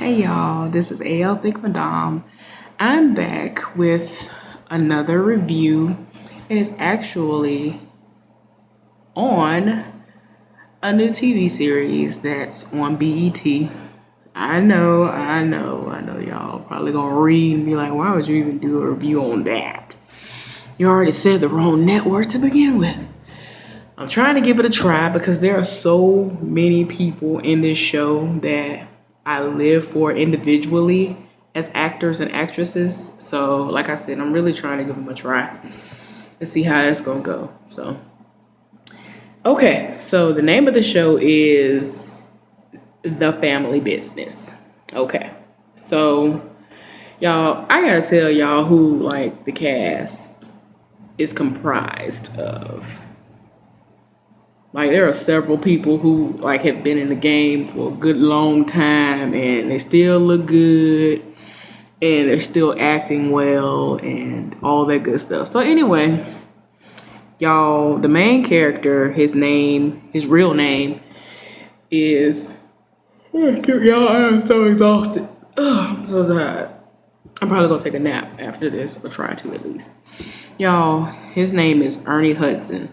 Hey y'all, this is AL Thick Madame. I'm back with another review. It is actually on a new TV series that's on BET. I know, y'all probably gonna read and be like, why would you even do a review on that? You already said the wrong network to begin with. I'm trying to give it a try because there are so many people in this show that I live for individually as actors and actresses. So, like I said, I'm really trying to give them a try and see how it's gonna go. So the name of the show is The Family Business. Okay, so y'all, I gotta tell y'all who like the cast is comprised of. Like there are several people who like have been in the game for a good long time and they still look good and they're still acting well and all that good stuff. So anyway, y'all, the main character, his real name is y'all, I'm so exhausted. Ugh, I'm so tired. I'm probably gonna take a nap after this, or try to at least. Y'all, his name is Ernie Hudson.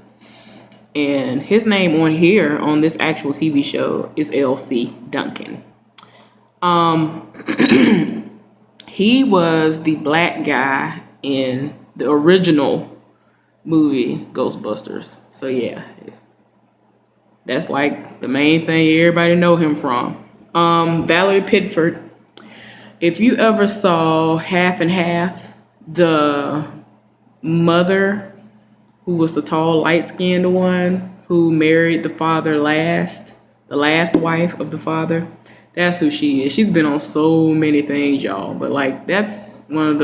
And his name on here on this actual TV show is LC Duncan. He was the black guy in the original movie Ghostbusters. So yeah, that's like the main thing everybody know him from. Valerie Pitford. If you ever saw Half and Half, the mother who was the tall, light-skinned one who married the father last, the last wife of the father. That's who she is. She's been on so many things, y'all. But like, that's one of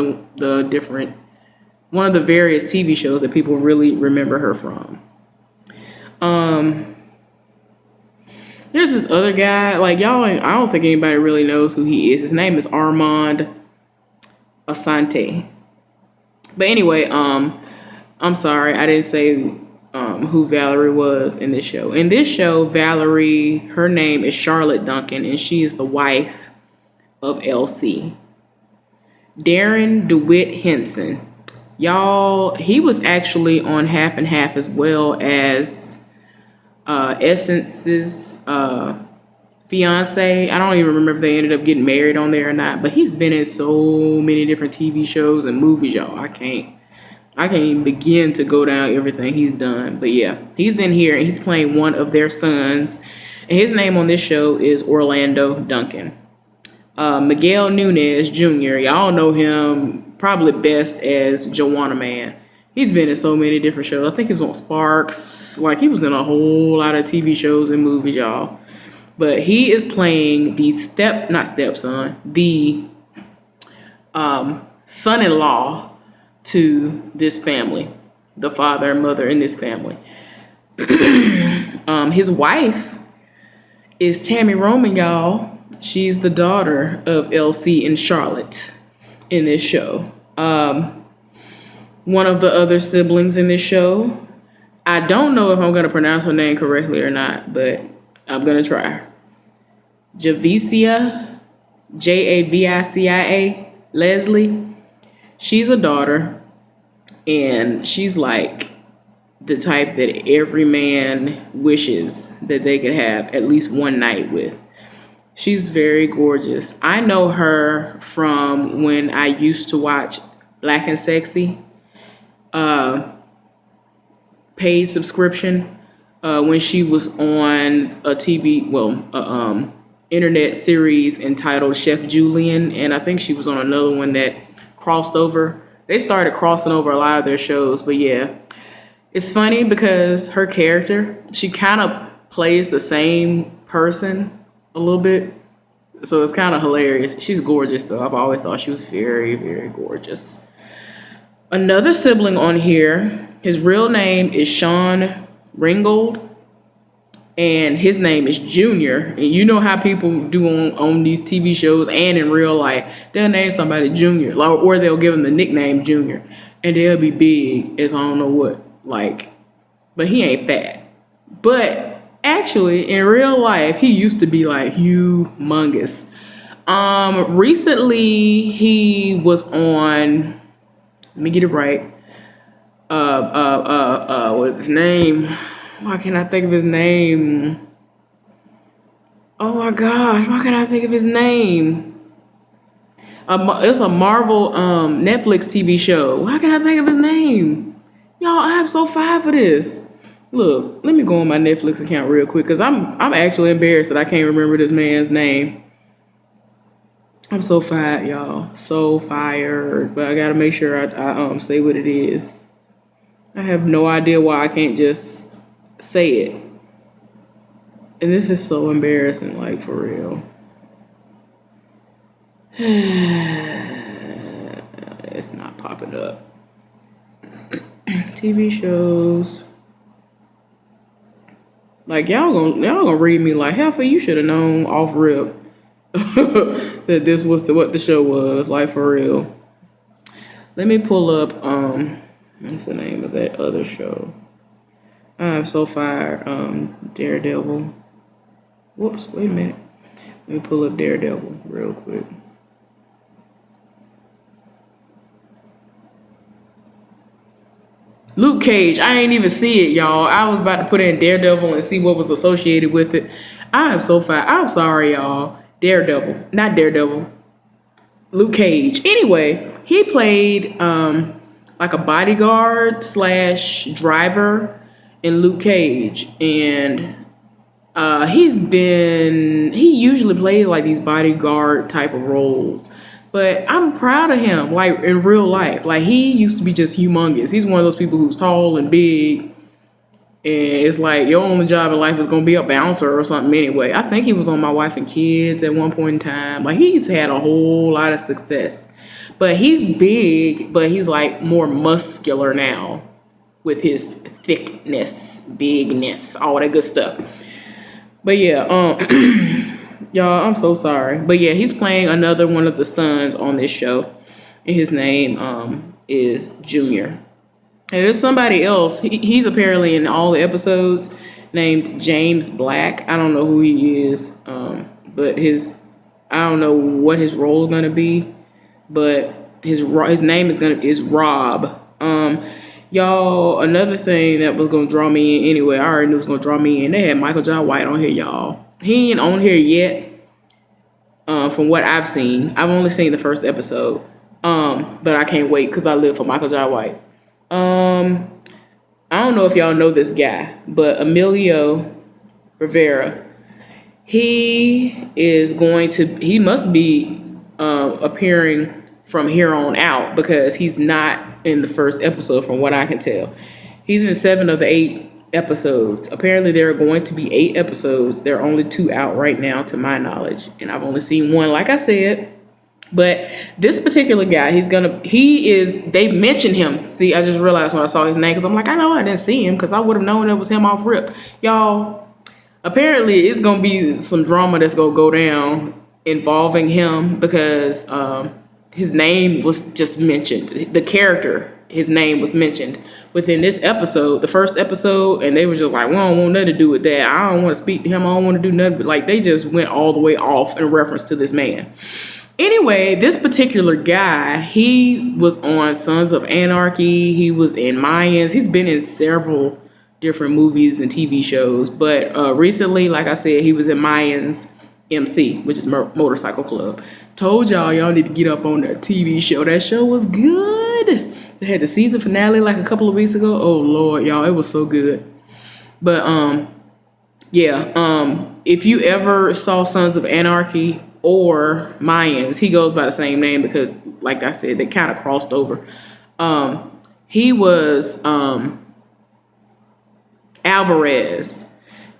one of the various TV shows that people really remember her from. There's this other guy, like y'all, I don't think anybody really knows who he is. His name is Armand Asante. But anyway, I'm sorry, I didn't say who Valerie was in this show. In this show, Valerie, her name is Charlotte Duncan, and she is the wife of LC. Darren DeWitt Henson. Y'all, he was actually on Half and Half as well as Essence's fiance. I don't even remember if they ended up getting married on there or not, but he's been in so many different TV shows and movies, y'all. I can't even begin to go down everything he's done. But yeah, he's in here and he's playing one of their sons. And his name on this show is Orlando Duncan. Miguel Nunez Jr., y'all know him probably best as Joanna Man. He's been in so many different shows. I think he was on Sparks. Like, he was in a whole lot of TV shows and movies, y'all. But he is playing the the son-in-law to this family, the father and mother in this family. His wife is Tammy Roman, y'all. She's the daughter of LC and Charlotte in this show. One of the other siblings in this show, I don't know if I'm going to pronounce her name correctly or not, but I'm going to try. Javicia, Javicia, Leslie. She's a daughter, and she's like the type that every man wishes that they could have at least one night with. She's very gorgeous. I know her from when I used to watch Black and Sexy, paid subscription, when she was on a internet series entitled Chef Julian, and I think she was on another one that crossed over. They started crossing over a lot of their shows, but yeah. It's funny because her character, she kind of plays the same person a little bit. So it's kind of hilarious. She's gorgeous though. I've always thought she was very, very gorgeous. Another sibling on here, his real name is Sean Ringgold. And his name is Junior. And you know how people do on these TV shows and in real life. They'll name somebody Junior. Or they'll give them the nickname Junior. And they'll be big as I don't know what. Like, but he ain't fat. But actually, in real life, he used to be like humongous. Recently he was on. Let me get it right. What's his name? Why can't I think of his name? Oh my gosh, why can't I think of his name? It's a Marvel Netflix TV show. Why can't I think of his name? Y'all, I'm so fired for this. Look, let me go on my Netflix account real quick because I'm actually embarrassed that I can't remember this man's name. I'm so fired, y'all. So fired. But I gotta make sure I say what it is. I have no idea why I can't just say it. And this is so embarrassing, like for real. It's not popping up. TV shows. Like y'all gonna read me like, Heifer, you should have known off rip that this was what the show was, like for real. Let me pull up what's the name of that other show? I'm so fired. Daredevil. Whoops, wait a minute. Let me pull up Daredevil real quick. Luke Cage, I ain't even see it, y'all. I was about to put in Daredevil and see what was associated with it. I am so fired. I'm sorry, y'all. Daredevil, not Daredevil. Luke Cage. Anyway, he played like a bodyguard slash driver in Luke Cage, and he usually plays like these bodyguard type of roles. But I'm proud of him, like in real life. Like he used to be just humongous. He's one of those people who's tall and big. And it's like your only job in life is gonna be a bouncer or something anyway. I think he was on My Wife and Kids at one point in time. Like he's had a whole lot of success. But he's big, but he's like more muscular now with his thickness, bigness, all that good stuff. But yeah, y'all, I'm so sorry. But yeah, he's playing another one of the sons on this show. And his name is Junior. And there's somebody else. He's apparently in all the episodes named James Black. I don't know who he is. But I don't know what his role is going to be. But his name is Rob. Y'all, another thing that was going to draw me in anyway, I already knew it was going to draw me in. They had Michael Jai White on here, y'all. He ain't on here yet, from what I've seen. I've only seen the first episode, but I can't wait because I live for Michael Jai White. I don't know if y'all know this guy, but Emilio Rivera, he must be appearing from here on out because he's not in the first episode from what I can tell. He's in 7 of the 8 episodes. Apparently there are going to be 8 episodes. There are only 2 out right now to my knowledge, and I've only seen 1, like I said. But this particular guy, they mentioned him. See, I just realized when I saw his name, because I'm like, I know I didn't see him because I would have known it was him off rip. Y'all, apparently it's going to be some drama that's going to go down involving him because his name was just mentioned. The character, his name was mentioned within this episode, the first episode, and they were just like, we don't want nothing to do with that. I don't want to speak to him. I don't want to do nothing. But like, they just went all the way off in reference to this man. Anyway, this particular guy, he was on Sons of Anarchy. He was in Mayans. He's been in several different movies and TV shows. But recently, like I said, he was in Mayans MC, which is Motorcycle Club. Told y'all need to get up on that TV show. That show was good. They had the season finale like a couple of weeks ago. Oh Lord, y'all, it was so good. But if you ever saw Sons of Anarchy or Mayans, he goes by the same name because, like I said, they kind of crossed over. He was Alvarez.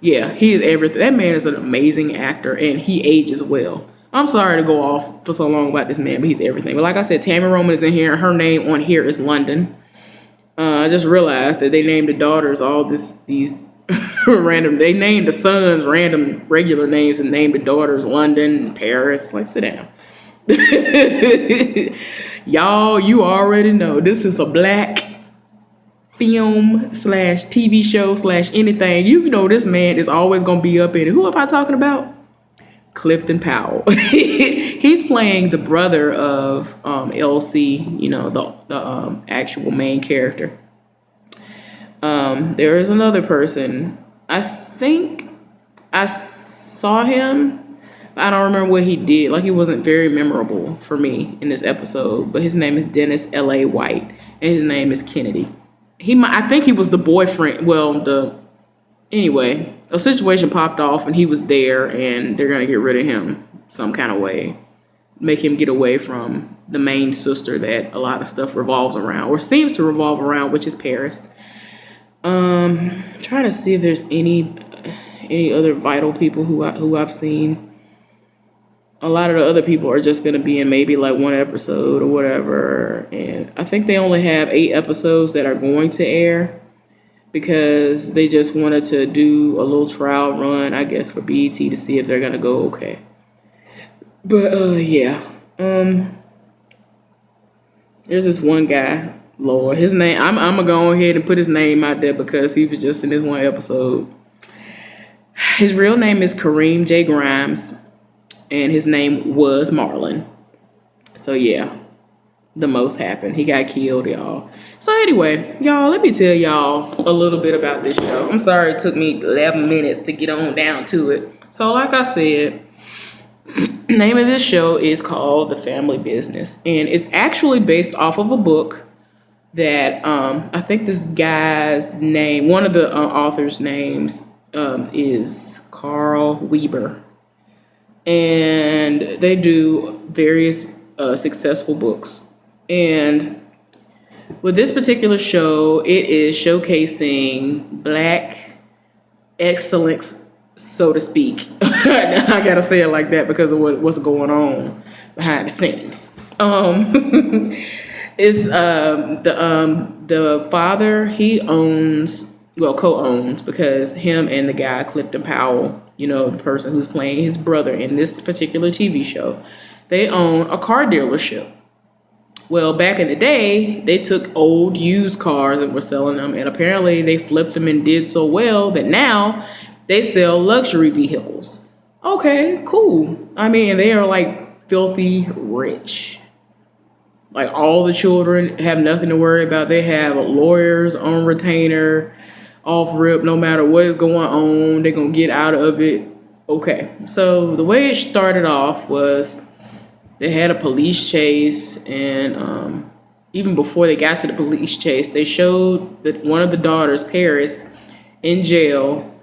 Yeah, he is everything. That man is an amazing actor, and he ages well. I'm sorry to go off for so long about this man, but he's everything. But like I said, Tammy Roman is in here. Her name on here is London. I just realized that they named the daughters all these random. They named the sons random regular names and named the daughters London, Paris. Like, sit down. Y'all, you already know this is a black film / TV show / anything. You know this man is always gonna be up in it. Who am I talking about? Clifton Powell. He's playing the brother of LC, the actual main character. There is another person. I think I saw him. I don't remember what he did. Like, he wasn't very memorable for me in this episode. But his name is Dennis L.A. White, and his name is Kennedy. I think he was the boyfriend. Well, anyway, a situation popped off, and he was there, and they're gonna get rid of him some kind of way, make him get away from the main sister that a lot of stuff revolves around, or seems to revolve around, which is Paris. Trying to see if there's any other vital people who I've seen. A lot of the other people are just going to be in maybe like one episode or whatever. And I think they only have 8 episodes that are going to air because they just wanted to do a little trial run, I guess, for BET to see if they're going to go okay. But, yeah. There's this one guy, Lord. His name, I'm going to go ahead and put his name out there because he was just in this one episode. His real name is Kareem J. Grimes. And his name was Marlon. So, yeah, the most happened. He got killed, y'all. So, anyway, y'all, let me tell y'all a little bit about this show. I'm sorry it took me 11 minutes to get on down to it. So, like I said, the name of this show is called The Family Business. And it's actually based off of a book that I think this guy's name, one of the author's names is Carl Weber. And they do various successful books. And with this particular show, it is showcasing Black excellence, so to speak. I gotta say it like that because of what's going on behind the scenes. It's the father, he co-owns, because him and the guy Clifton Powell, the person who's playing his brother in this particular TV show, they own a car dealership. Well, back in the day, they took old used cars and were selling them, and apparently they flipped them and did so well that now they sell luxury vehicles. Okay, cool. I mean, they are like filthy rich. Like, all the children have nothing to worry about. They have lawyers on retainer, off rip, no matter what is going on, they're going to get out of it. Okay, so the way it started off was they had a police chase, and even before they got to the police chase, they showed that one of the daughters, Paris, in jail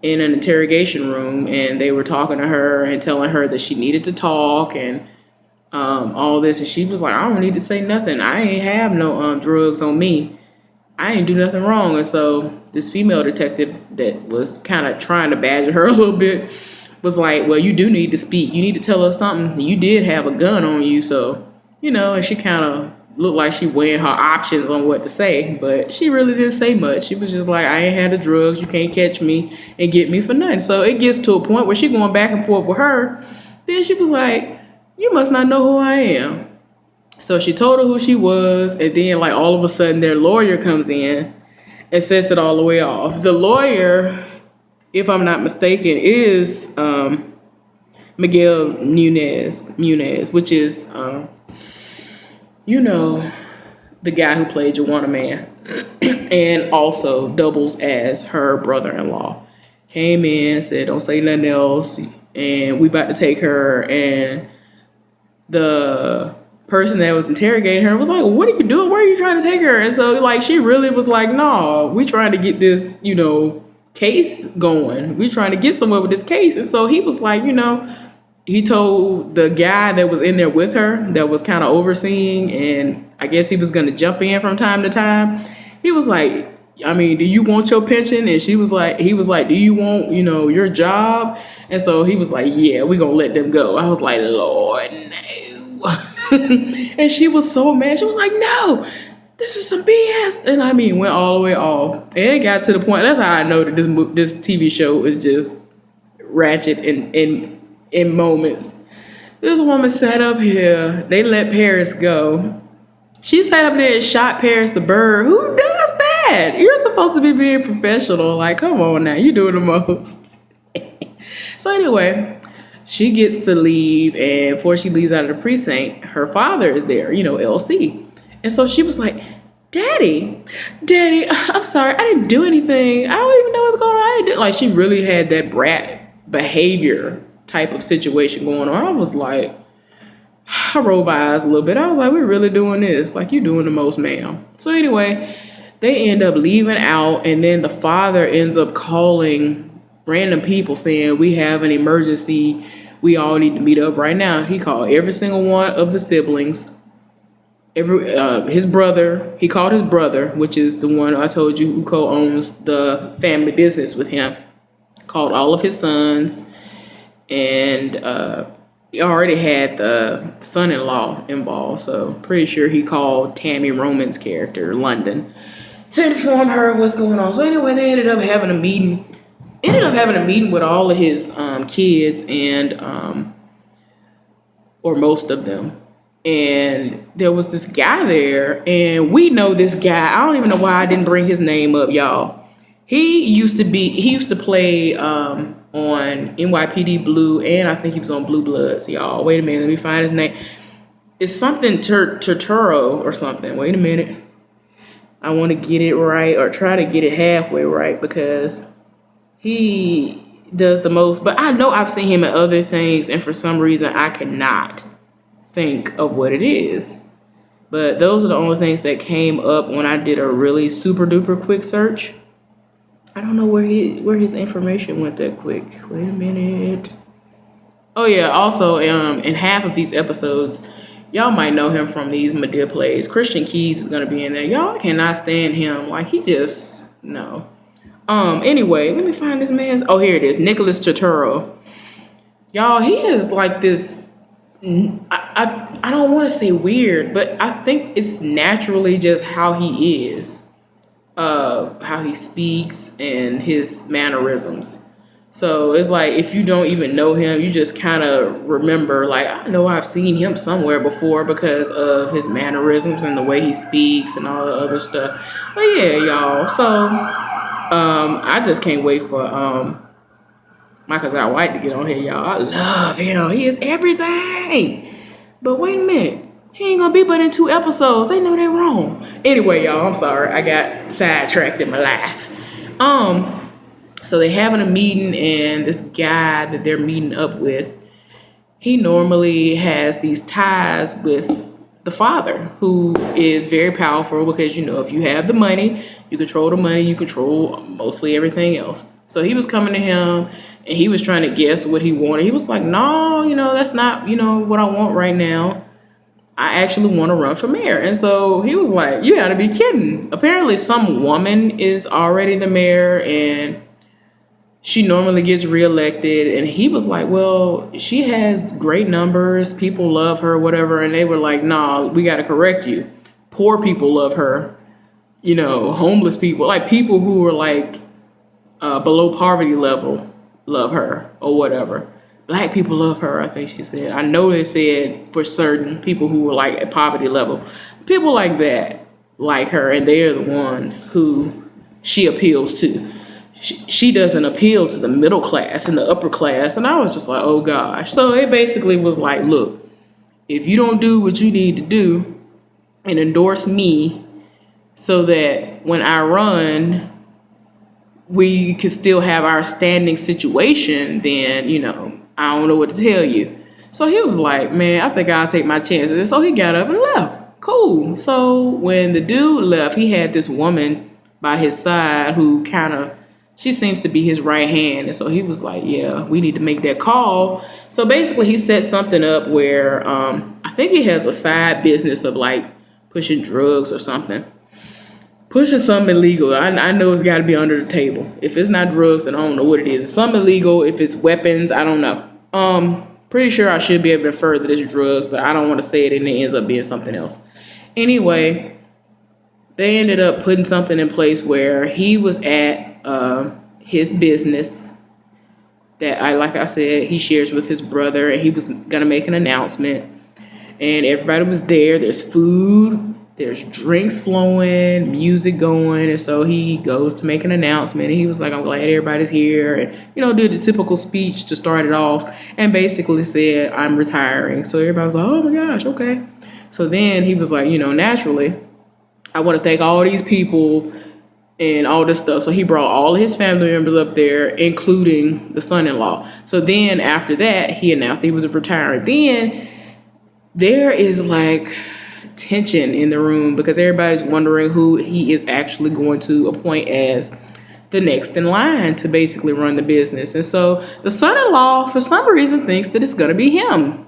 in an interrogation room, and they were talking to her and telling her that she needed to talk and all this, and she was like, I don't need to say nothing. I ain't have no drugs on me. I ain't do nothing wrong. And so this female detective that was kind of trying to badger her a little bit was like, well, you do need to speak. You need to tell us something. You did have a gun on you. So, and she kind of looked like she weighing her options on what to say, but she really didn't say much. She was just like, I ain't had the drugs. You can't catch me and get me for nothing. So it gets to a point where she going back and forth with her. Then she was like, you must not know who I am. So she told her who she was, and then like all of a sudden their lawyer comes in and sets it all the way off. The lawyer, if I'm not mistaken, is Miguel Munez, which is, the guy who played Juana Man and also doubles as her brother-in-law. Came in, said, don't say nothing else, and we about to take her, and the person that was interrogating her was like, what are you doing? Where are you trying to take her? And so like she really was like, no, we trying to get this, case going. We trying to get somewhere with this case. And so he was like, he told the guy that was in there with her that was kind of overseeing, and I guess he was going to jump in from time to time. He was like, I mean, do you want your pension? And he was like, do you want, your job? And so he was like, yeah, we gonna let them go. I was like, Lord, no. And she was so mad. She was like, no, this is some BS. And I mean, went all the way off. And it got to the point, that's how I know that this TV show is just ratchet in moments. This woman sat up here. They let Paris go. She sat up there and shot Paris the bird. Who does that? You're supposed to be being professional. Like, come on now. You're doing the most. So anyway, She gets to leave, and before she leaves out of the precinct, her father is there, LC. And so she was like, Daddy, I'm sorry, I didn't do anything. I don't even know what's going on. I didn't do. Like, she really had that brat behavior type of situation going on. I was like, I rolled my eyes a little bit. I was like, we're really doing this. Like, you're doing the most, ma'am. So anyway, they end up leaving out, and then the father ends up calling random people saying, we have an emergency. We all need to meet up right now. He called every single one of the siblings. His brother, he called his brother, which is the one I told you who co-owns the family business with him. Called all of his sons, and he already had the son-in-law involved, so pretty sure he called Tammy Roman's character, London, to inform her what's going on. So anyway, they ended up having a meeting. With all of his kids and or most of them. And there was this guy there, and we know this guy. I don't even know why I didn't bring his name up, y'all. He used to play on NYPD Blue, and I think he was on Blue Bloods, y'all. Wait a minute, let me find his name. It's something Turturro or something. Wait a minute. I want to get it right, or try to get it halfway right, because he does the most. But I know I've seen him in other things, and for some reason I cannot think of what it is. But those are the only things that came up when I did a really super duper quick search. I don't know where his information went that quick. Wait a minute. Oh yeah, also in half of these episodes, y'all might know him from these Madea plays. Christian Keys is gonna be in there. Y'all cannot stand him. Like, he just no. Anyway, let me find this man's. Oh, here it is. Nicholas Turturro. Y'all, he is like this. I don't want to say weird, but I think it's naturally just how he is, how he speaks and his mannerisms. So it's like, if you don't even know him, you just kind of remember, like, I know I've seen him somewhere before because of his mannerisms and the way he speaks and all the other stuff. But yeah, y'all. So I just can't wait for Michael Jai White to get on here, y'all. I love him. He is everything. But wait a minute. He ain't gonna be but in 2 episodes. They know they're wrong. Anyway, y'all, I'm sorry. I got sidetracked in my life. So they having a meeting, and this guy that they're meeting up with, he normally has these ties with the father, who is very powerful because, if you have the money, you control the money, you control mostly everything else. So he was coming to him, and he was trying to guess what he wanted. He was like, no, that's not, what I want right now. I actually want to run for mayor. And so he was like, you gotta be kidding. Apparently some woman is already the mayor, and she normally gets reelected. And he was like, well, she has great numbers. People love her, whatever. And they were like, nah, we got to correct you. Poor people love her. Homeless people, like people who were like below poverty level love her or whatever. Black people love her, I think she said. I know they said for certain people who were like at poverty level. People like that like her, and they're the ones who she appeals to. She doesn't appeal to the middle class and the upper class. And I was just like, oh gosh. So it basically was like, look, if you don't do what you need to do and endorse me so that when I run, we can still have our standing situation, then, I don't know what to tell you. So he was like, man, I think I'll take my chances. And so he got up and left. Cool. So when the dude left, he had this woman by his side who she seems to be his right hand. And so he was like, yeah, we need to make that call. So basically he set something up where I think he has a side business of like pushing drugs or something. Pushing something illegal. I know it's got to be under the table. If it's not drugs, then I don't know what it is. It's something illegal. If it's weapons, I don't know. Pretty sure I should be able to infer that it's drugs, but I don't want to say it and it ends up being something else. Anyway, they ended up putting something in place where he was at his business that like I said, he shares with his brother, and he was gonna make an announcement, and everybody was there. There's food, There's drinks flowing, music going, and so he goes to make an announcement. And he was like, "I'm glad everybody's here," and did the typical speech to start it off, and basically said, "I'm retiring." So everybody was like, "Oh my gosh, okay." So then he was like, naturally, I want to thank all these people and all this stuff. So he brought all of his family members up there, including the son-in-law. So then after that, he announced he was retiring. Then there is like tension in the room because everybody's wondering who he is actually going to appoint as the next in line to basically run the business. And so the son-in-law, for some reason, thinks that it's going to be him.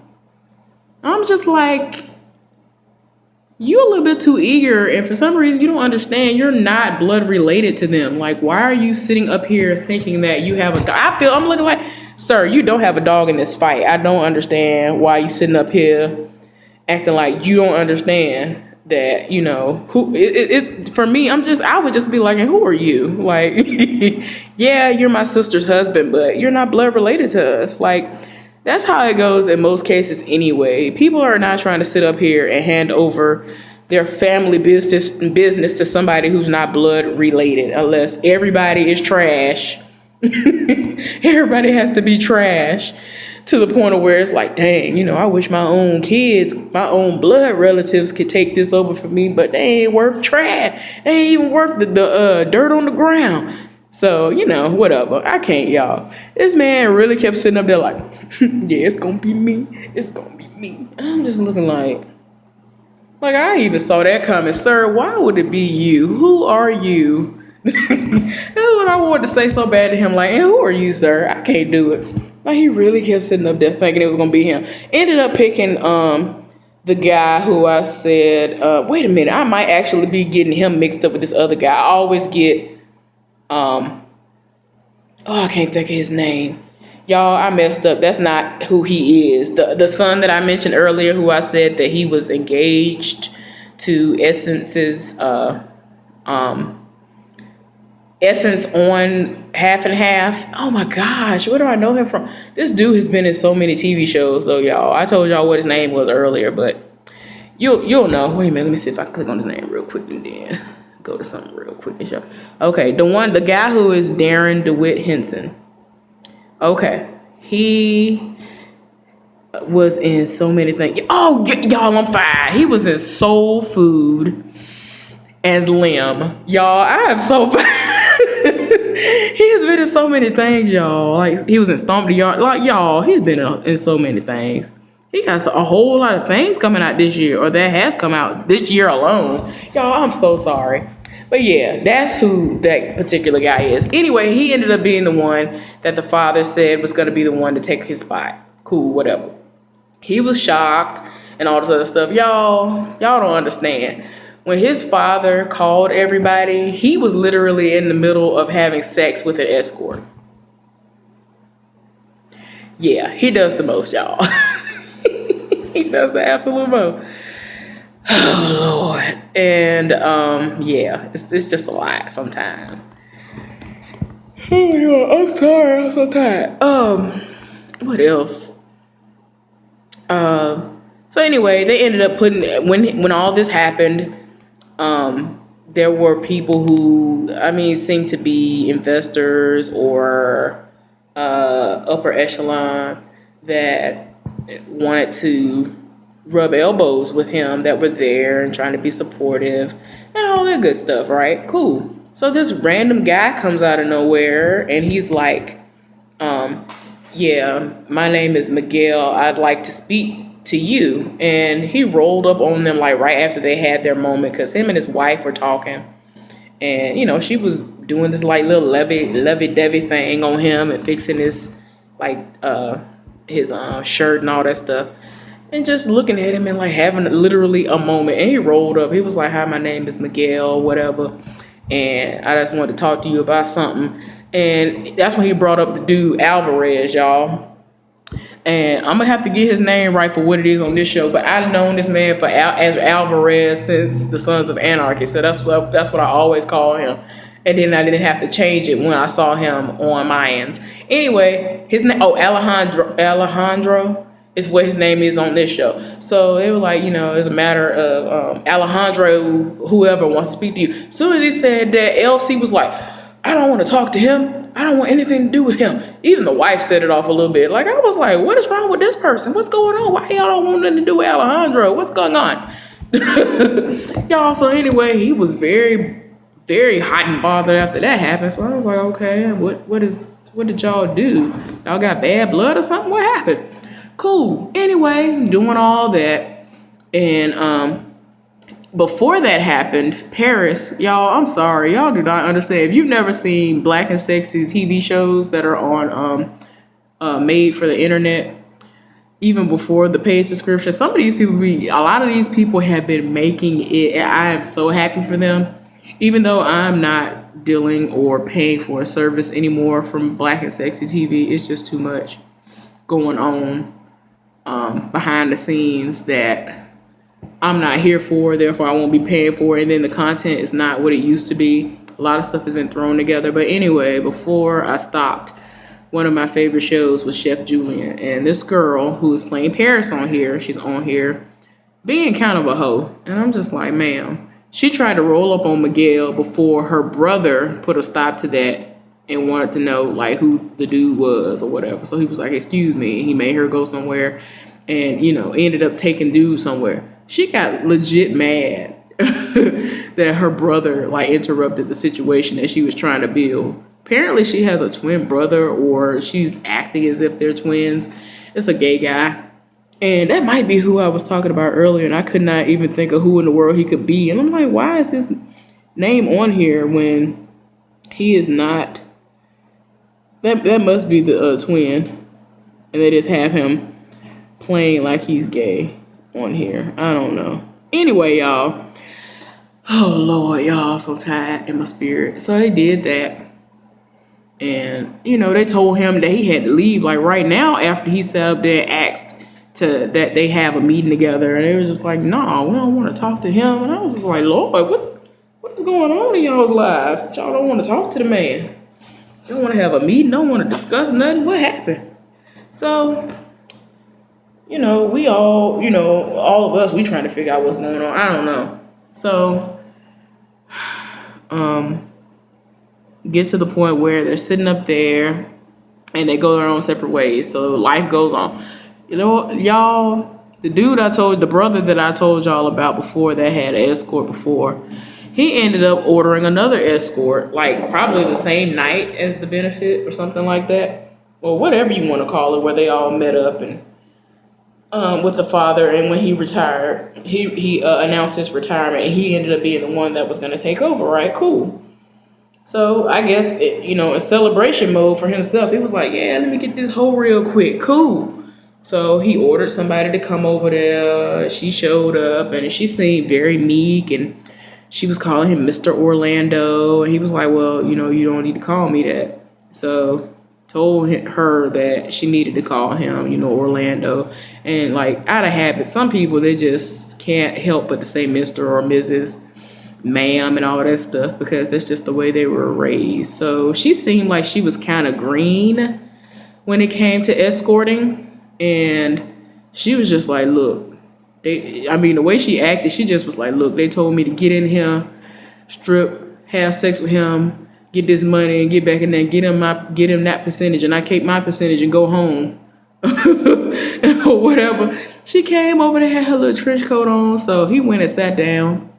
I'm just like, you a little bit too eager, and for some reason you don't understand you're not blood related to them. Like, why are you sitting up here thinking that you have a dog? I'm looking like, sir, you don't have a dog in this fight. I don't understand why you sitting up here acting like you don't understand that, who it for me, I would just be like, and who are you? Like, yeah, you're my sister's husband, but you're not blood related to us. Like, that's how it goes in most cases anyway. People are not trying to sit up here and hand over their family business to somebody who's not blood related, unless everybody is trash. Everybody has to be trash to the point of where it's like, dang, I wish my own kids, my own blood relatives could take this over for me, but they ain't worth trash. They ain't even worth the dirt on the ground. So, whatever. I can't, y'all. This man really kept sitting up there like, yeah, it's going to be me. It's going to be me. And I'm just looking like I even saw that comment. Sir, why would it be you? Who are you? That's what I wanted to say so bad to him. Like, and who are you, sir? I can't do it. Like, he really kept sitting up there thinking it was going to be him. Ended up picking the guy who I said, wait a minute, I might actually be getting him mixed up with this other guy. I always get... I can't think of his name. Y'all, I messed up. That's not who he is. The son that I mentioned earlier, who I said that he was engaged to Essence's Essence on Half and Half. Oh my gosh, where do I know him from? This dude has been in so many TV shows though, y'all. I told y'all what his name was earlier, but you'll know. Wait a minute, let me see if I can click on his name real quick and then go to something real quick and show. Okay, the guy who is Darren DeWitt Henson. Okay, he was in so many things. Oh, y'all, I'm fine. He was in Soul Food as Lim. Y'all, I am so fine. He has been in so many things, y'all. Like, he was in Stomp the Yard. Like, y'all, he's been in so many things. He got a whole lot of things coming out this year, or that has come out this year alone. Y'all, I'm so sorry. But yeah, that's who that particular guy is. Anyway, he ended up being the one that the father said was going to be the one to take his spot. Cool, whatever. He was shocked and all this other stuff. Y'all don't understand. When his father called everybody, he was literally in the middle of having sex with an escort. Yeah, he does the most, y'all. He does the absolute most. Oh, Lord. And, yeah, it's just a lot sometimes. Oh, my God, I'm sorry. I'm so tired. What else? So anyway, they ended up when all this happened, there were people who, seemed to be investors or upper echelon that wanted to rub elbows with him, that were there and trying to be supportive and all that good stuff, right? Cool. So this random guy comes out of nowhere and he's like, yeah, my name is Miguel. I'd like to speak to you. And he rolled up on them like right after they had their moment, because him and his wife were talking. And, she was doing this like little lovey-dovey thing on him and fixing his his shirt and all that stuff. And just looking at him and like having literally a moment. And he rolled up. He was like, hi, my name is Miguel, whatever. And I just wanted to talk to you about something. And that's when he brought up the dude Alvarez, y'all. And I'm going to have to get his name right for what it is on this show. But I've known this man as Alvarez since the Sons of Anarchy. So that's what I always call him. And then I didn't have to change it when I saw him on Mayans. Anyway, his name, Alejandro. Is what his name is on this show. So they were like, it's a matter of Alejandro, whoever wants to speak to you. As soon as he said that, LC was like, I don't want to talk to him. I don't want anything to do with him. Even the wife set it off a little bit. Like, I was like, what is wrong with this person? What's going on? Why y'all don't want nothing to do with Alejandro? What's going on? Y'all, so anyway, he was very, very hot and bothered after that happened. So I was like, okay, what did y'all do? Y'all got bad blood or something? What happened? Cool. Anyway, doing all that. And before that happened, Paris, y'all, I'm sorry. Y'all do not understand. If you've never seen Black and Sexy TV shows that are on made for the internet, even before the paid subscription, a lot of these people have been making it, and I am so happy for them. Even though I'm not dealing or paying for a service anymore from Black and Sexy TV, it's just too much going on behind the scenes that I'm not here for, therefore I won't be paying for it, and then the content is not what it used to be. A lot of stuff has been thrown together. But anyway, before I stopped, one of my favorite shows was Chef Julian, and this girl who is playing Paris on here, she's on here being kind of a hoe, and I'm just like, ma'am, she tried to roll up on Miguel before her brother put a stop to that and wanted to know like who the dude was or whatever. So he was like, excuse me. He made her go somewhere and, ended up taking dude somewhere. She got legit mad that her brother like interrupted the situation that she was trying to build. Apparently she has a twin brother, or she's acting as if they're twins. It's a gay guy. And that might be who I was talking about earlier, and I could not even think of who in the world he could be. And I'm like, why is his name on here when he is not? That must be the twin. And they just have him playing like he's gay on here. I don't know. Anyway, y'all. Oh, Lord, y'all, I'm so tired in my spirit. So they did that. And, they told him that he had to leave like right now after he sat up there and asked that they have a meeting together. And they was just like, no, we don't want to talk to him. And I was just like, Lord, what is going on in y'all's lives? Y'all don't want to talk to the man. Don't want to have a meeting. Don't want to discuss nothing. What happened? So, we all, all of us, we trying to figure out what's going on. I don't know. So, get to the point where they're sitting up there and they go their own separate ways. So life goes on. Y'all, the brother that I told y'all about before that had an escort before, he ended up ordering another escort, like probably the same night as the benefit or something like that. Or whatever you want to call it, where they all met up and with the father. And when he retired, he announced his retirement, and he ended up being the one that was going to take over, right? Cool. So I guess, in celebration mode for himself, he was like, yeah, let me get this hoe real quick. Cool. So he ordered somebody to come over there. She showed up, and she seemed very meek, and she was calling him Mr. Orlando. And he was like, well, you don't need to call me that. So told her that she needed to call him, Orlando. And like out of habit, some people, they just can't help but to say Mr. or Mrs., ma'am, and all that stuff, because that's just the way they were raised. So she seemed like she was kind of green when it came to escorting. And she was just like, look, the way she acted, she just was like, look, they told me to get in here, strip, have sex with him, get this money and get back in there, get him that percentage, and I keep my percentage and go home. Or whatever. She came over there, had her little trench coat on, so he went and sat down.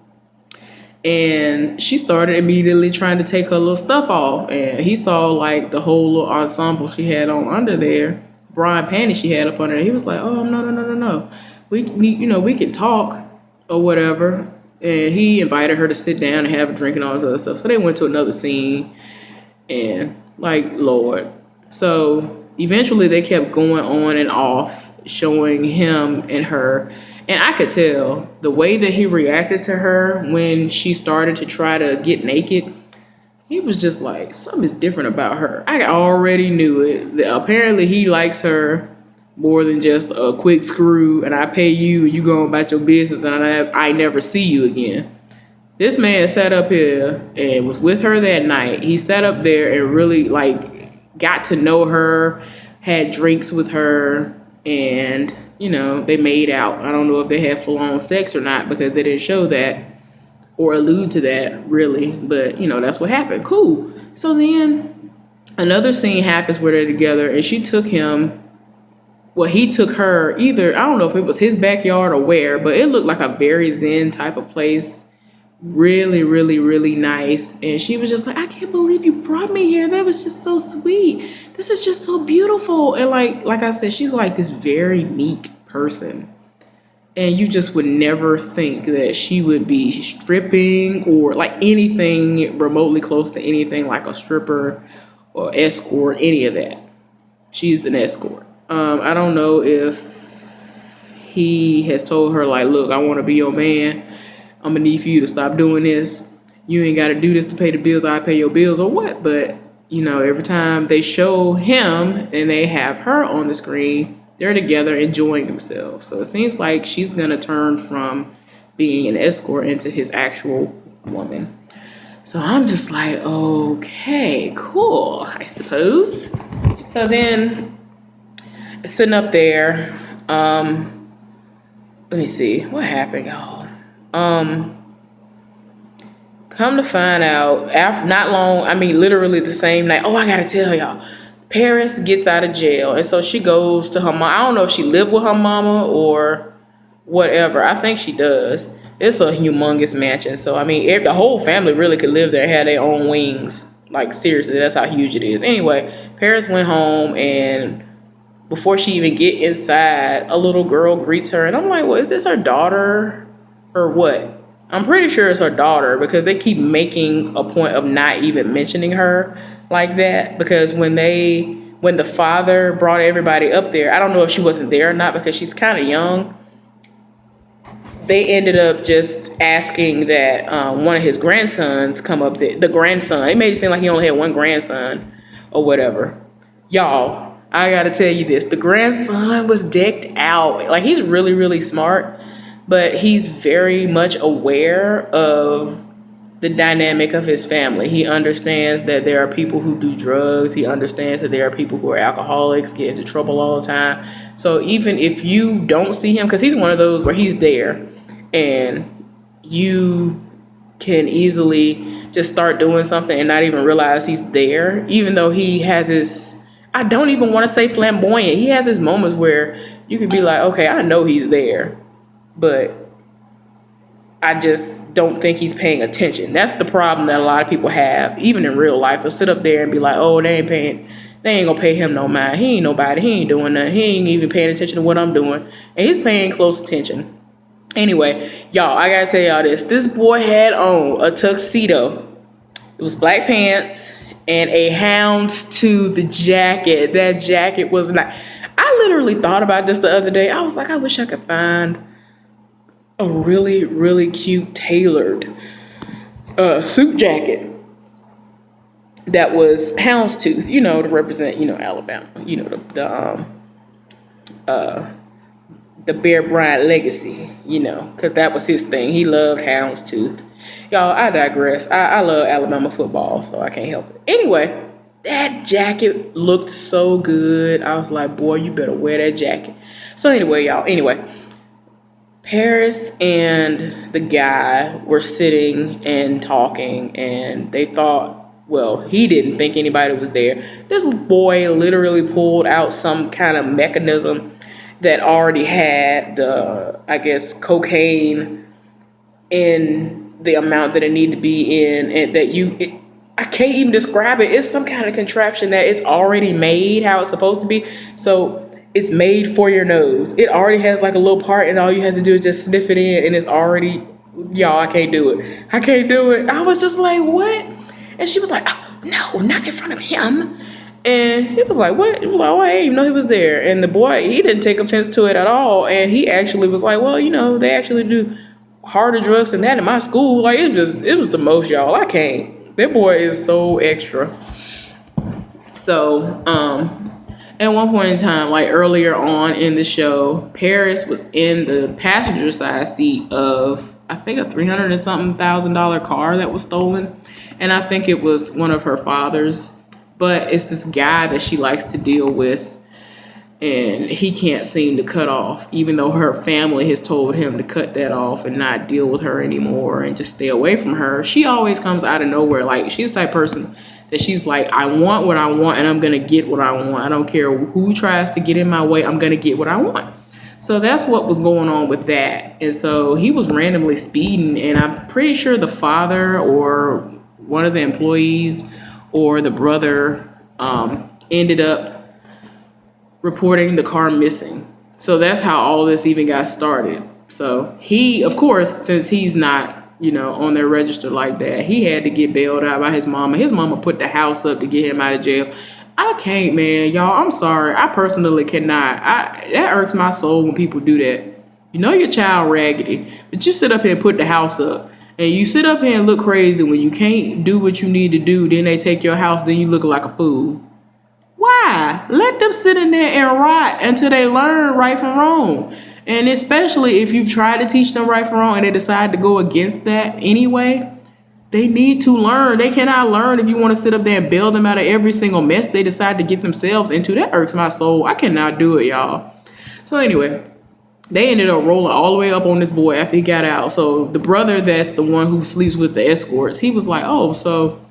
And she started immediately trying to take her little stuff off. And he saw like the whole little ensemble she had on under there, bra and panties she had up under there. He was like, oh, no. We can talk or whatever. And he invited her to sit down and have a drink and all this other stuff. So they went to another scene. And like, Lord. So eventually they kept going on and off, showing him and her. And I could tell the way that he reacted to her when she started to try to get naked, he was just like, something's different about her. I already knew it. Apparently he likes her more than just a quick screw, and I pay you and you go about your business and I never see you again. This man sat up here and was with her that night. He sat up there and really like got to know her, had drinks with her, and they made out. I don't know if they had full on sex or not because they didn't show that or allude to that really, but that's what happened. Cool. So then another scene happens where they're together and she took him. Well, he took her either, I don't know if it was his backyard or where, but it looked like a very zen type of place. Really, really, really nice. And she was just like, I can't believe you brought me here. That was just so sweet. This is just so beautiful. And like I said, she's like this very meek person. And you just would never think that she would be stripping or like anything remotely close to anything like a stripper or escort, any of that. She's an escort. I don't know if he has told her like, look, I want to be your man. I'm gonna need for you to stop doing this. You ain't got to do this to pay the bills. I pay your bills or what? But every time they show him and they have her on the screen, they're together enjoying themselves. So it seems like she's gonna turn from being an escort into his actual woman. So I'm just like, okay, cool, I suppose. So then sitting up there, let me see what happened, y'all. Come to find out, after not long, I mean literally the same night. I gotta tell y'all, Paris gets out of jail, and so she goes to her mom. I don't know if she lived with her mama or whatever. I think she does. It's a humongous mansion, so I mean, the whole family really could live there and have their own wings. Like seriously, that's how huge it is. Anyway, Paris went home, and before she even get inside, a little girl greets her, and I'm like, well, is this her daughter or what? I'm pretty sure it's her daughter because they keep making a point of not even mentioning her like that. Because when the father brought everybody up there, I don't know if she wasn't there or not because she's kind of young. They ended up just asking that one of his grandsons come up there. The grandson, it made it seem like he only had one grandson or whatever. Y'all, I gotta tell you this. The grandson was decked out. Like, he's really, really smart, but he's very much aware of the dynamic of his family. He understands that there are people who do drugs. He understands that there are people who are alcoholics, get into trouble all the time. So even if you don't see him, because he's one of those where he's there and you can easily just start doing something and not even realize he's there, even though he has his, I don't even want to say flamboyant. He has his moments where you can be like, okay, I know he's there, but I just don't think he's paying attention. That's the problem that a lot of people have, even in real life. They'll sit up there and be like, oh, they ain't gonna pay him no mind. He ain't nobody. He ain't doing nothing. He ain't even paying attention to what I'm doing. And he's paying close attention. Anyway, y'all, I gotta tell y'all this. This boy had on a tuxedo. It was black pants and a houndstooth jacket. That jacket was not... I literally thought about this the other day. I was like, I wish I could find a really, really cute tailored suit jacket that was houndstooth, to represent, Alabama, the Bear Bryant legacy, because that was his thing. He loved houndstooth. Y'all, I digress. I love Alabama football, so I can't help it. Anyway, that jacket looked so good. I was like, boy, you better wear that jacket. So anyway, Paris and the guy were sitting and talking, and they thought, well, he didn't think anybody was there. This boy literally pulled out some kind of mechanism that already had the, I guess, cocaine in the amount that it needed to be in, and that I can't even describe it. It's some kind of contraption that is already made how it's supposed to be. So it's made for your nose. It already has like a little part, and all you have to do is just sniff it in, and it's already, y'all, I can't do it. I was just like, what? And she was like, oh, no, not in front of him. And he was like, what? He was like, oh, I didn't even know he was there. And the boy, he didn't take offense to it at all. And he actually was like, well, they actually do harder drugs than that in my school. Like, it was the most, y'all. I can't. That boy is so extra. So, at one point in time, like earlier on in the show, Paris was in the passenger side seat of, I think, a $300 and something thousand car that was stolen. And I think it was one of her father's. But it's this guy that she likes to deal with. and he can't seem to cut off, even though her family has told him to cut that off and not deal with her anymore and just stay away from her. She always comes out of nowhere. Like, she's the type of person that she's like, I want what I want and I'm gonna get what I want. I don't care who tries to get in my way, I'm gonna get what I want. So that's what was going on with that. And so he was randomly speeding, and I'm pretty sure the father or one of the employees or the brother ended up reporting the car missing. So that's how all this even got started. So he, of course, since he's not, on their register like that, he had to get bailed out by his mama. His mama put the house up to get him out of jail. I can't, man. Y'all, I'm sorry. I personally cannot. That irks my soul when people do that. You know your child raggedy, but you sit up here and put the house up. And you sit up here and look crazy when you can't do what you need to do. Then they take your house, then you look like a fool. Why? Let them sit in there and rot until they learn right from wrong. And especially if you've tried to teach them right from wrong and they decide to go against that anyway, they need to learn. They cannot learn if you want to sit up there and bail them out of every single mess they decide to get themselves into. That irks my soul. I cannot do it, y'all. So anyway, they ended up rolling all the way up on this boy after he got out. So the brother that's the one who sleeps with the escorts, he was like, oh, so,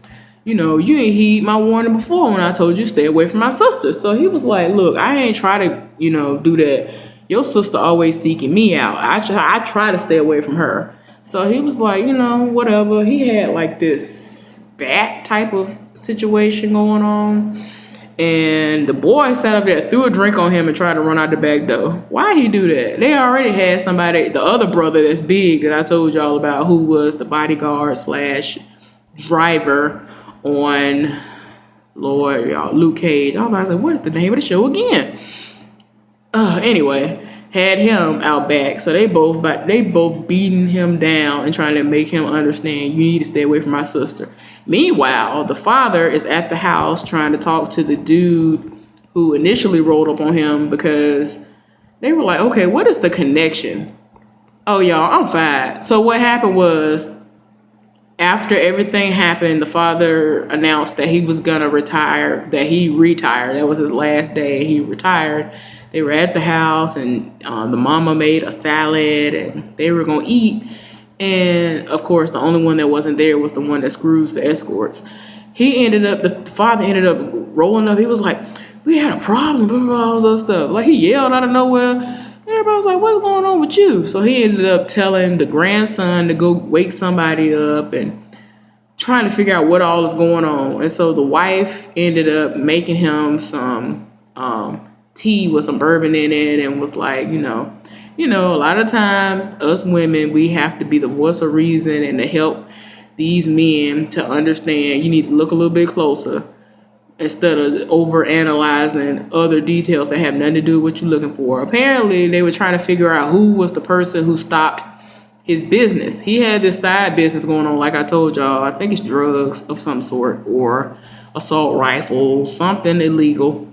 you ain't heed my warning before when I told you stay away from my sister. So he was like, look, I ain't try to, do that. Your sister always seeking me out. I try to stay away from her. So he was like, whatever. He had like this bat type of situation going on. And the boy sat up there, threw a drink on him and tried to run out the back door. Why he do that? They already had somebody, the other brother that's big that I told y'all about, who was the bodyguard / driver on, Lord, y'all, Luke Cage. I was about to say, what is the name of the show again? Anyway, had him out back. So they both beating him down and trying to make him understand, you need to stay away from my sister. Meanwhile, the father is at the house trying to talk to the dude who initially rolled up on him, because they were like, okay, what is the connection? Oh, y'all, I'm fine. So what happened was, after everything happened, the father announced that he was gonna retire, that he retired. That was his last day. He retired. They were at the house, and the mama made a salad, and they were gonna eat. And of course, the only one that wasn't there was the one that screws the escorts. The father ended up rolling up. He was like, we had a problem, blah, blah, blah, all this stuff. Like, he yelled out of nowhere. Everybody was like, what's going on with you? So he ended up telling the grandson to go wake somebody up and trying to figure out what all is going on. And so the wife ended up making him some tea with some bourbon in it, and was like, a lot of times us women, we have to be the voice of reason and to help these men to understand you need to look a little bit closer instead of over analyzing other details that have nothing to do with what you're looking for. Apparently they were trying to figure out who was the person who stopped his business. He had this side business going on, like I told y'all. I think it's drugs of some sort, or assault rifles, something illegal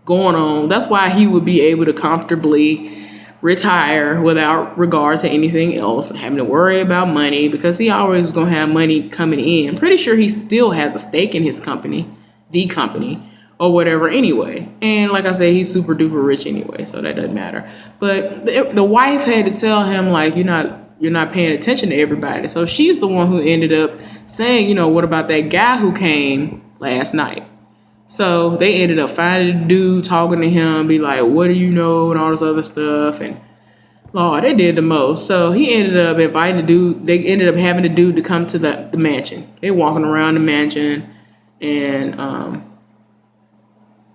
going on. That's why he would be able to comfortably retire without regard to anything else, having to worry about money, because he always was going to have money coming in. Pretty sure he still has a stake in his company, the company, or whatever anyway. And like I said, he's super duper rich anyway, so that doesn't matter. But the wife had to tell him, like, you're not paying attention to everybody. So she's the one who ended up saying, what about that guy who came last night? So they ended up finding the dude, talking to him, be like, what do you know, and all this other stuff. And Lord, they did the most. So he ended up inviting the dude. They ended up having the dude to come to the mansion. They walking around the mansion, and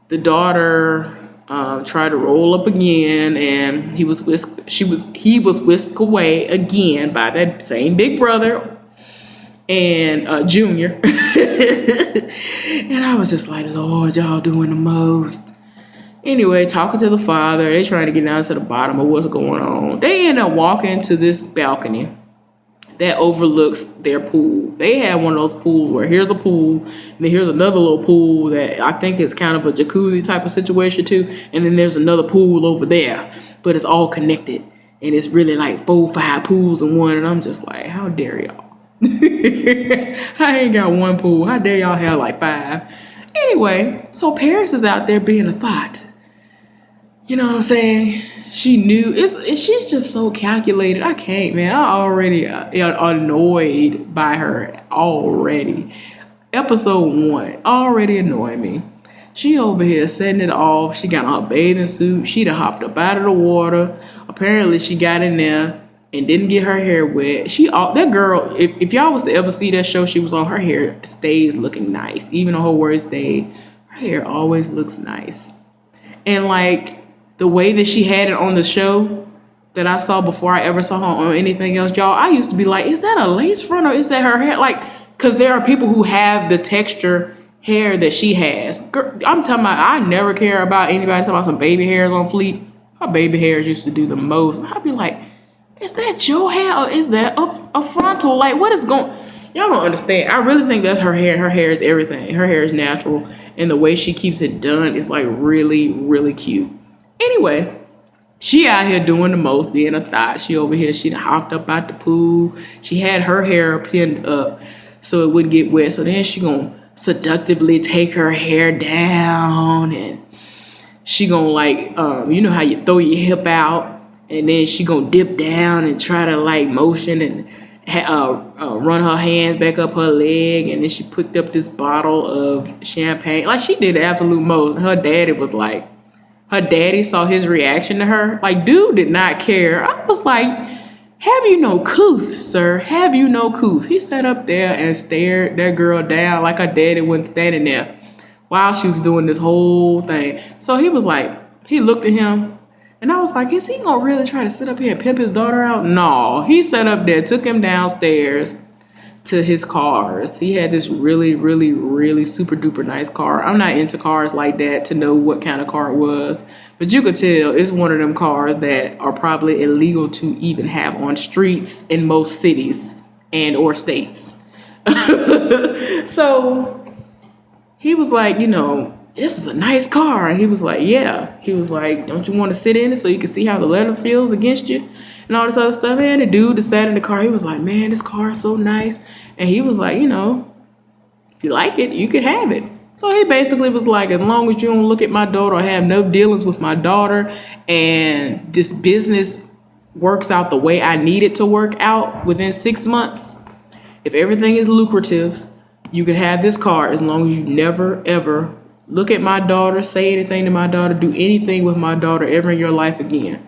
the daughter tried to roll up again, and he was whisked away again by that same big brother and Junior. And I was just like, Lord, y'all doing the most. Anyway, talking to the father, they trying to get down to the bottom of what's going on. They end up walking to this balcony that overlooks their pool. They had one of those pools where here's a pool, and then here's another little pool that I think is kind of a jacuzzi type of situation too, and then there's another pool over there, but it's all connected, and it's really like 4-5 pools in one, and I'm just like, how dare y'all? I ain't got one pool. How dare y'all have like 5? Anyway, so Paris is out there being a thought. You know what I'm saying? She knew. She's just so calculated. I can't, man. I already annoyed by her already. Episode 1 already annoying me. She over here setting it off. She got on her bathing suit. She done hopped up out of the water. Apparently, she got in there and didn't get her hair wet. That girl. If y'all was to ever see that show she was on, her hair stays looking nice, even on her worst day. Her hair always looks nice, and like the way that she had it on the show that I saw before I ever saw her on anything else, y'all. I used to be like, is that a lace front or is that her hair? Like, because there are people who have the texture hair that she has. Girl, I'm talking about, I never care about anybody talking about some baby hairs on fleek. Her baby hairs used to do the most. I'd be like, is that your hair or is that a frontal? Like, what is going? Y'all don't understand. I really think that's her hair. Her hair is everything. Her hair is natural. And the way she keeps it done is like really, really cute. Anyway, she out here doing the most, being a thought. She over here, she done hopped up out the pool. She had her hair pinned up so it wouldn't get wet. So then she gonna seductively take her hair down, and she gonna like, you know how you throw your hip out, and then she gonna dip down and try to like motion and run her hands back up her leg, and then she picked up this bottle of champagne. Like, she did the absolute most. And her daddy was like, her daddy saw his reaction to her. Like, dude did not care. I was like, have you no couth, sir? Have you no couth? He sat up there and stared that girl down like her daddy wasn't standing there while she was doing this whole thing. So he was like, he looked at him, and I was like, is he gonna really try to sit up here and pimp his daughter out? No, he sat up there, took him downstairs to his cars. He had this really, really, really super duper nice car. I'm not into cars like that to know what kind of car it was, but you could tell it's one of them cars that are probably illegal to even have on streets in most cities and or states. So he was like, you know, this is a nice car. And he was like, yeah. He was like, don't you want to sit in it so you can see how the leather feels against you? And all this other stuff. And the dude that sat in the car, he was like, man, this car is so nice. And he was like, you know, if you like it, you can have it. So he basically was like, as long as you don't look at my daughter or have no dealings with my daughter, and this business works out the way I need it to work out within 6 months, if everything is lucrative, you can have this car as long as you never, ever look at my daughter, say anything to my daughter, do anything with my daughter ever in your life again.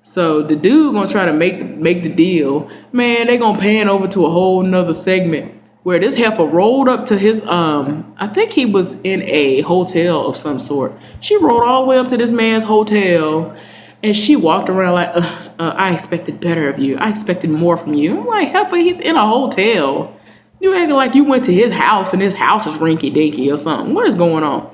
So the dude gonna try to make the deal. Man, they gonna pan over to a whole nother segment where this heifer rolled up to his, I think he was in a hotel of some sort. She rolled all the way up to this man's hotel, and she walked around like, I expected better of you. I expected more from you. I'm like, heifer, he's in a hotel. You acting like you went to his house and his house is rinky dinky or something. What is going on?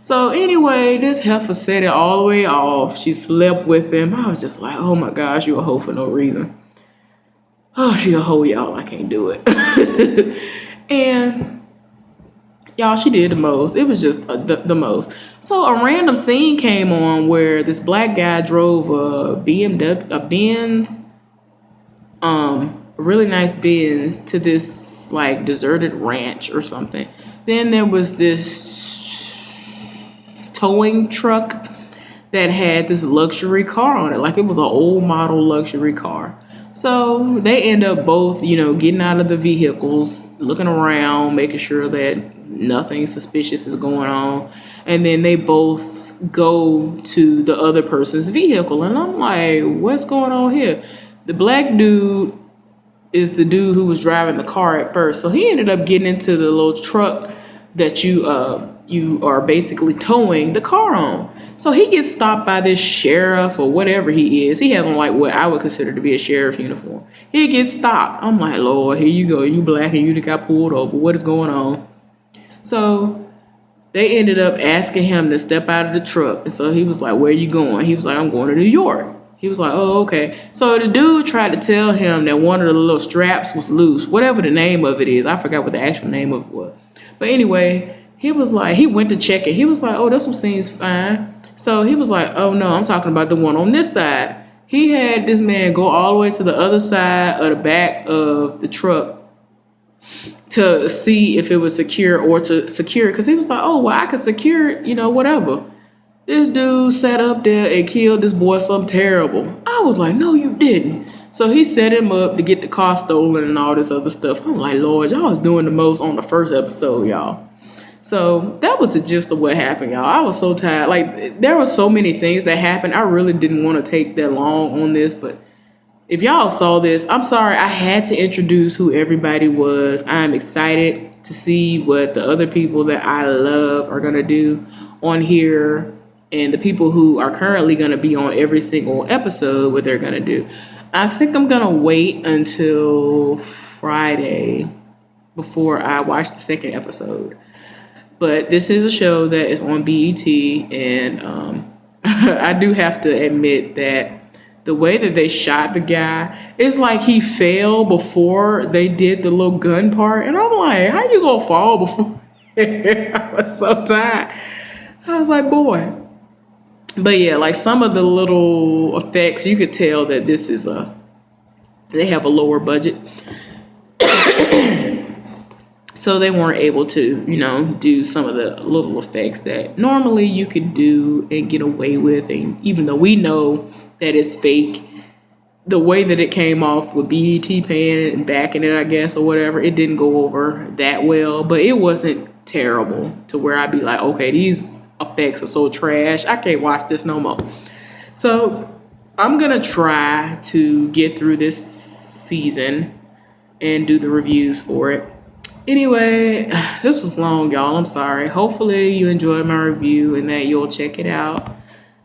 So anyway, this heifer set it all the way off. She slept with him. I was just like, oh my gosh, you a hoe for no reason. Oh, she a hoe, y'all. I can't do it. And y'all, she did the most. It was just the most. So a random scene came on where this black guy drove a Benz, a really nice Benz, to this like deserted ranch or something. Then there was this towing truck that had this luxury car on it. Like, it was an old model luxury car. So they end up both, you know, getting out of the vehicles, looking around, making sure that nothing suspicious is going on. And then they both go to the other person's vehicle. And I'm like, what's going on here? The black dude is the dude who was driving the car at first. So he ended up getting into the little truck that you are basically towing the car on. So he gets stopped by this sheriff or whatever he is. He has on like what I would consider to be a sheriff uniform. He gets stopped. I'm like, Lord, here you go. You black and you got pulled over. What is going on? So they ended up asking him to step out of the truck. And so he was like, where are you going? He was like, I'm going to New York. He was like, oh, okay. So the dude tried to tell him that one of the little straps was loose, whatever the name of it is. I forgot what the actual name of it was. But anyway, he was like, he went to check it. He was like, oh, this one seems fine. So he was like, oh, no, I'm talking about the one on this side. He had this man go all the way to the other side of the back of the truck to see if it was secure or to secure it. Because he was like, oh, well, I could secure it, you know, whatever. This dude sat up there and killed this boy something terrible. I was like, no, you didn't. So he set him up to get the car stolen and all this other stuff. I'm like, Lord, y'all was doing the most on the first episode, y'all. So that was the gist of what happened, y'all. I was so tired. Like, there were so many things that happened. I really didn't want to take that long on this, but if y'all saw this, I'm sorry. I had to introduce who everybody was. I'm excited to see what the other people that I love are going to do on here, and the people who are currently going to be on every single episode, what they're going to do. I think I'm going to wait until Friday before I watch the second episode. But this is a show that is on BET, and I do have to admit that the way that they shot the guy, it's like he fell before they did the little gun part. And I'm like, how you gonna fall before? I was so tired. I was like, boy. But yeah, like some of the little effects, you could tell that they have a lower budget. So they weren't able to, do some of the little effects that normally you could do and get away with. And even though we know that it's fake, the way that it came off with BET paying it and backing it, I guess, or whatever, it didn't go over that well. But it wasn't terrible to where I'd be like, okay, these effects are so trash, I can't watch this no more. So I'm going to try to get through this season and do the reviews for it. Anyway, this was long, y'all. I'm sorry. Hopefully you enjoyed my review and that you'll check it out.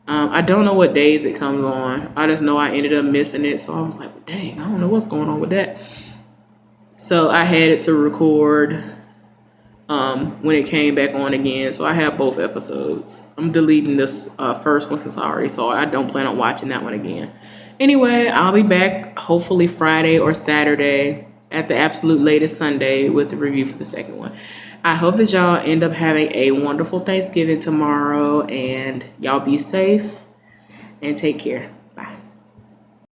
I don't know what days it comes on. I just know I ended up missing it. So I was like, well, dang, I don't know what's going on with that. So I had it to record when it came back on again. So I have both episodes. I'm deleting this first one since I already saw it. I don't plan on watching that one again. Anyway, I'll be back hopefully Friday or Saturday, at the absolute latest Sunday, with a review for the second one. I hope that y'all end up having a wonderful Thanksgiving tomorrow, and y'all be safe and take care.